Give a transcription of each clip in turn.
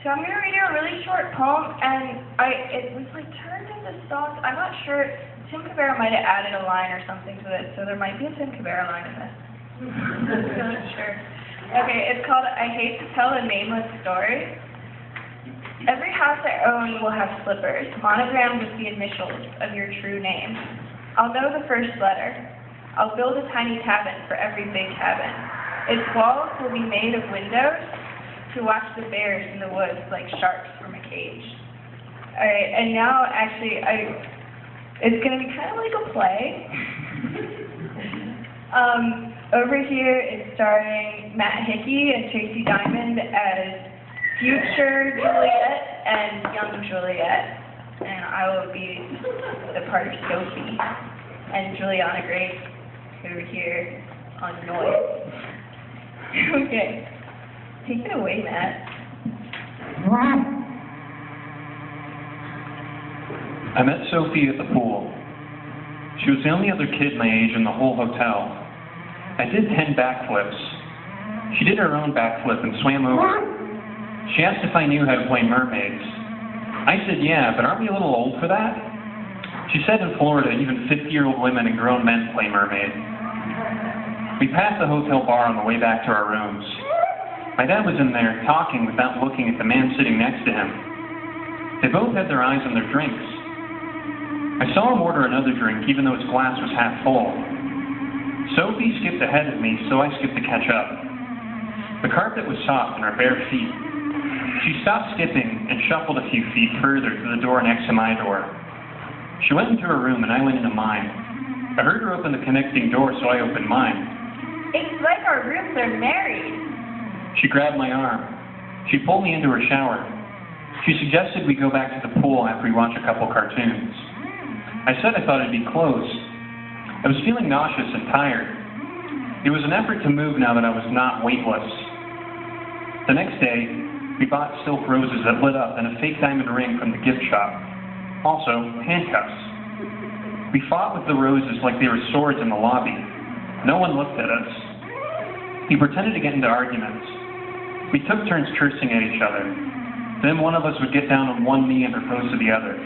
So I'm going to read you a really short poem, and it was like turned into songs. I'm not sure. Tim Cabrera might have added a line or something to it, so there might be a Tim Cabrera line in this. I'm not sure. Okay, it's called I Hate to Tell a Nameless Story. Every house I own will have slippers, monogrammed with the initials of your true name. I'll know the first letter. I'll build a tiny cabin for every big cabin. Its walls will be made of windows to watch the bears in the woods like sharks from a cage. Alright, and now actually it's going to be kind of like a play. Over here is starring Matt Hickey and Tracey Dimond as future Juliet and young Juliet, and I will be the part of Sophie, and Juliana Grace over here on noise. Okay, take it away, Matt. I met Sophie at the pool. She was the only other kid my age in the whole hotel. I did 10 backflips. She did her own backflip and swam over. She asked if I knew how to play mermaids. I said yeah, but aren't we a little old for that? She said in Florida, even 50-year-old women and grown men play mermaid. We passed the hotel bar on the way back to our rooms. My dad was in there talking without looking at the man sitting next to him. They both had their eyes on their drinks. I saw him order another drink, even though his glass was half full. Sophie skipped ahead of me, so I skipped to catch up. The carpet was soft on our bare feet. She stopped skipping and shuffled a few feet further to the door next to my door. She went into her room and I went into mine. I heard her open the connecting door, so I opened mine. It's like our rooms are married. She grabbed my arm. She pulled me into her shower. She suggested we go back to the pool after we watch a couple cartoons. I said I thought it'd be close. I was feeling nauseous and tired. It was an effort to move now that I was not weightless. The next day, we bought silk roses that lit up and a fake diamond ring from the gift shop. Also, handcuffs. We fought with the roses like they were swords in the lobby. No one looked at us. We pretended to get into arguments. We took turns cursing at each other. Then one of us would get down on one knee and propose to the other.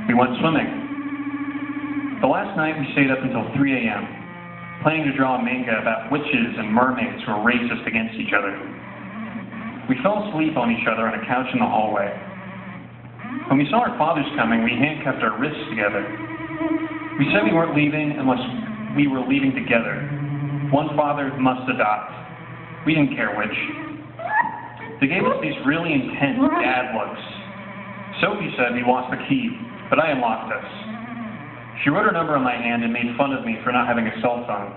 We went swimming. The last night we stayed up until 3 a.m., planning to draw a manga about witches and mermaids who were racist against each other. We fell asleep on each other on a couch in the hallway. When we saw our fathers coming, we handcuffed our wrists together. We said we weren't leaving unless we were leaving together. One father must adopt. We didn't care which. They gave us these really intense dad looks. Sophie said we lost the key, but I unlocked us. She wrote her number on my hand and made fun of me for not having a cell phone.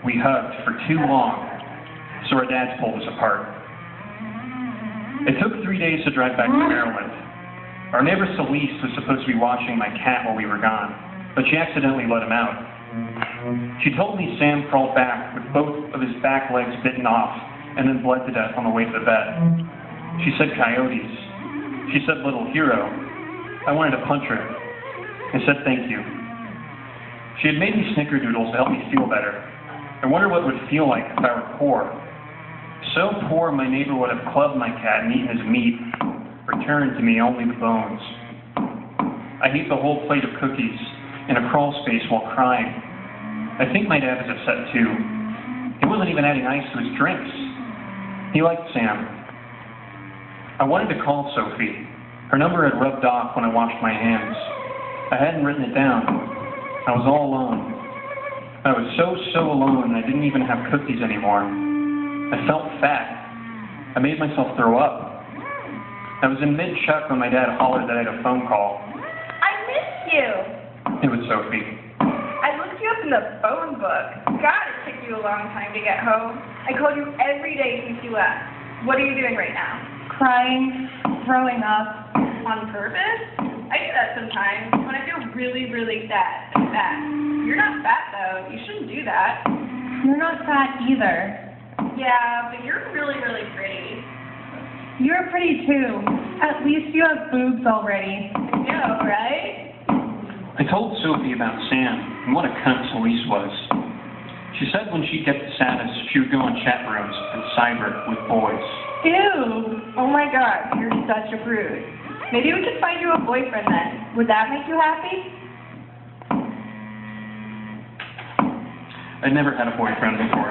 We hugged for too long, so our dads pulled us apart. It took 3 days to drive back to Maryland. Our neighbor Celeste was supposed to be watching my cat while we were gone, but she accidentally let him out. She told me Sam crawled back with both of his back legs bitten off and then bled to death on the way to the bed. She said coyotes. She said little hero. I wanted to punch her. I said thank you. She had made me snickerdoodles to help me feel better. I wonder what it would feel like if I were poor. So poor my neighbor would have clubbed my cat and eaten his meat, returned to me only the bones. I ate the whole plate of cookies in a crawl space while crying. I think my dad was upset too. He wasn't even adding ice to his drinks. He liked Sam. I wanted to call Sophie. Her number had rubbed off when I washed my hands. I hadn't written it down. I was all alone. I was so alone I didn't even have cookies anymore. I felt fat. I made myself throw up. I was in mid-chuck when my dad hollered that I had a phone call. I missed you. It was Sophie. I looked you up in the phone book. God, it took you a long time to get home. I called you every day since you left. What are you doing right now? Crying, throwing up. On purpose? I do that sometimes when I feel really sad and fat. You're not fat though. You shouldn't do that. You're not fat either. Yeah, but you're really pretty. You're pretty too. At least you have boobs already. I know, right? I told Sophie about Sam and what a cunt Celeste was. She said when she'd get the saddest, she would go on chat rooms and cyber with boys. Ew! Oh my god, you're such a prude. Maybe we could find you a boyfriend then. Would that make you happy? I'd never had a boyfriend before.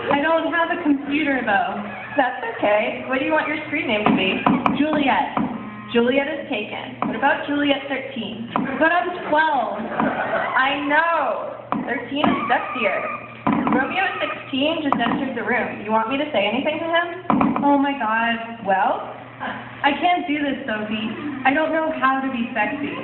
I don't have a computer, though. That's okay. What do you want your screen name to be? Juliet. Juliet is taken. What about Juliet 13? But I'm 12. I know. 13 is sexier. Romeo at 16 just entered the room. You want me to say anything to him? Oh my god. Well? I can't do this, Sophie. I don't know how to be sexy.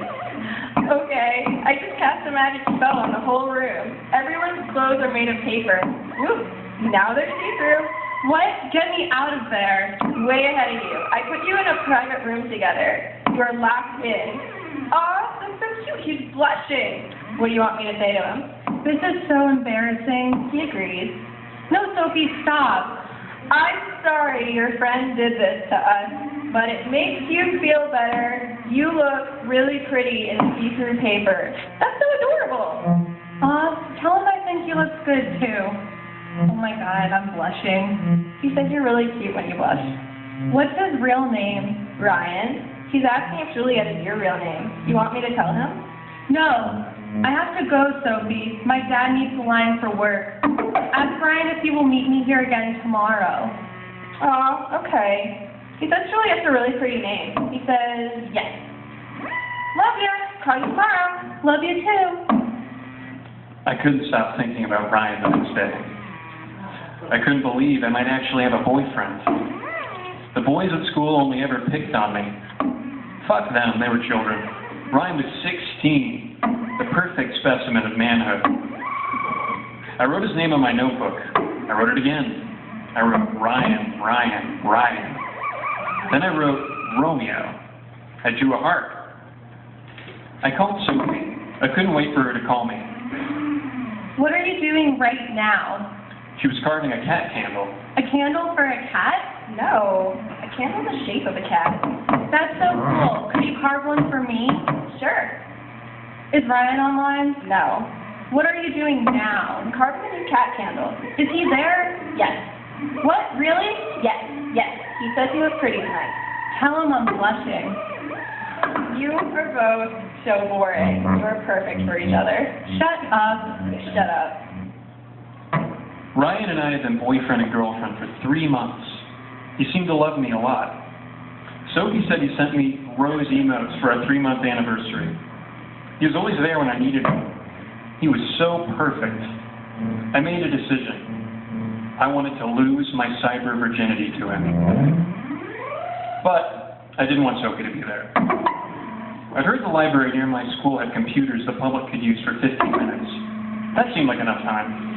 Okay. I just cast a magic spell on the whole room. Everyone's clothes are made of paper. Whoop. Now they're see-through. What? Get me out of there. Way ahead of you. I put you in a private room together. You are locked in. Aw, that's so cute. He's blushing. What do you want me to say to him? This is so embarrassing. He agrees. No, Sophie, stop. I'm sorry your friend did this to us, but it makes you feel better. You look really pretty in see-through paper. That's so adorable. Tell him I think he looks good, too. Oh my god, I'm blushing. He said you're really cute when you blush. What's his real name? Ryan. He's asking if Juliet is your real name. You want me to tell him? No. I have to go, Sophie. My dad needs a line for work. Ask Ryan if he will meet me here again tomorrow. Aw, okay. He says Juliet's a really pretty name. He says yes. Love you. Call you tomorrow. Love you too. I couldn't stop thinking about Ryan the next day. I couldn't believe I might actually have a boyfriend. The boys at school only ever picked on me. Fuck them, they were children. Ryan was 16, the perfect specimen of manhood. I wrote his name on my notebook. I wrote it again. I wrote Ryan, Ryan, Ryan. Then I wrote Romeo. I drew a heart. I called Sophie. I couldn't wait for her to call me. What are you doing right now? She was carving a cat candle. A candle for a cat? No, a candle in the shape of a cat. That's so cool. Could you carve one for me? Sure. Is Ryan online? No. What are you doing now? I'm carving a new cat candle. Is he there? Yes. What? Really? Yes, yes. He says you look pretty tonight. Tell him I'm blushing. You are both so boring. You are perfect for each other. Shut up. Shut up. Ryan and I had been boyfriend and girlfriend for 3 months. He seemed to love me a lot. Sophie said he sent me rose emotes for our 3-month anniversary. He was always there when I needed him. He was so perfect. I made a decision. I wanted to lose my cyber virginity to him. But I didn't want Sophie to be there. I'd heard the library near my school had computers the public could use for 15 minutes. That seemed like enough time.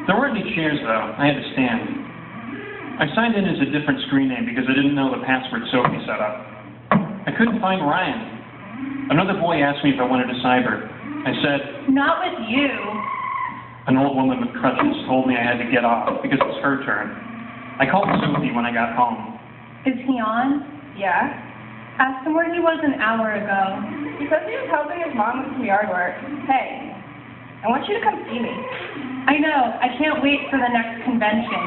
There weren't any chairs, though. I had to stand. I signed in as a different screen name because I didn't know the password Sophie set up. I couldn't find Ryan. Another boy asked me if I wanted to cyber. I said, Not with you. An old woman with crutches told me I had to get off because it was her turn. I called Sophie when I got home. Is he on? Yeah? Ask him where he was an hour ago. He says he was helping his mom with some yard work. Hey, I want you to come see me. I know. I can't wait for the next convention.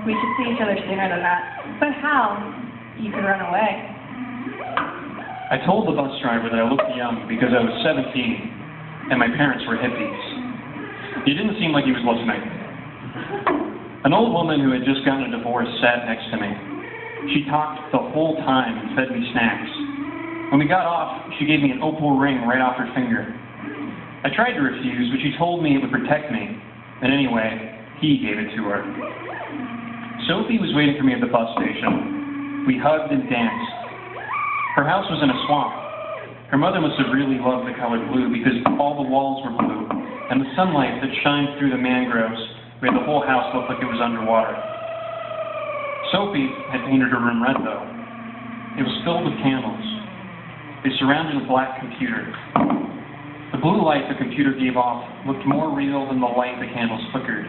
We should see each other sooner than that. But how? You could run away. I told the bus driver that I looked young because I was 17 and my parents were hippies. He didn't seem like he was listening. An old woman who had just gotten a divorce sat next to me. She talked the whole time and fed me snacks. When we got off, she gave me an opal ring right off her finger. I tried to refuse, but she told me it would protect me. And anyway, he gave it to her. Sophie was waiting for me at the bus station. We hugged and danced. Her house was in a swamp. Her mother must have really loved the color blue because all the walls were blue, and the sunlight that shined through the mangroves made the whole house look like it was underwater. Sophie had painted her room red, though. It was filled with candles. They surrounded a black computer. The blue light the computer gave off looked more real than the light the candles flickered.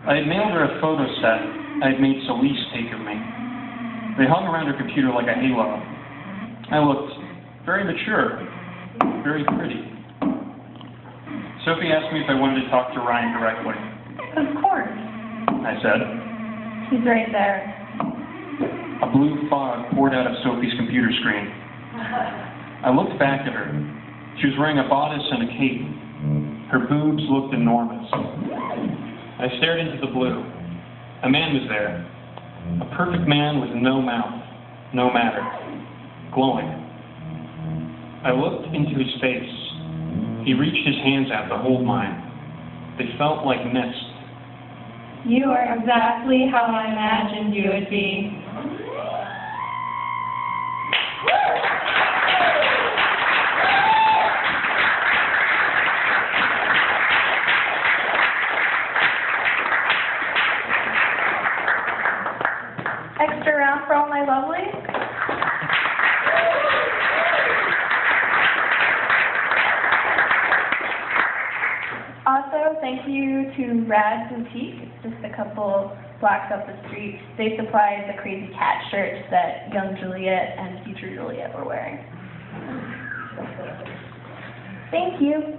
I had mailed her a photo set I had made Celeste take of me. They hung around her computer like a halo. I looked very mature, very pretty. Sophie asked me if I wanted to talk to Ryan directly. Of course. I said, He's right there. A blue fog poured out of Sophie's computer screen. I looked back at her. She was wearing a bodice and a cape. Her boobs looked enormous. I stared into the blue. A man was there. A perfect man with no mouth, no matter, glowing. I looked into his face. He reached his hands out to hold mine. They felt like mist. You are exactly how I imagined you would be. Extra round for all my lovelies. Also, thank you to Rad Boutique, just a couple blocks up the street. They supplied the crazy cat shirts that young Juliet and future Juliet were wearing. Thank you.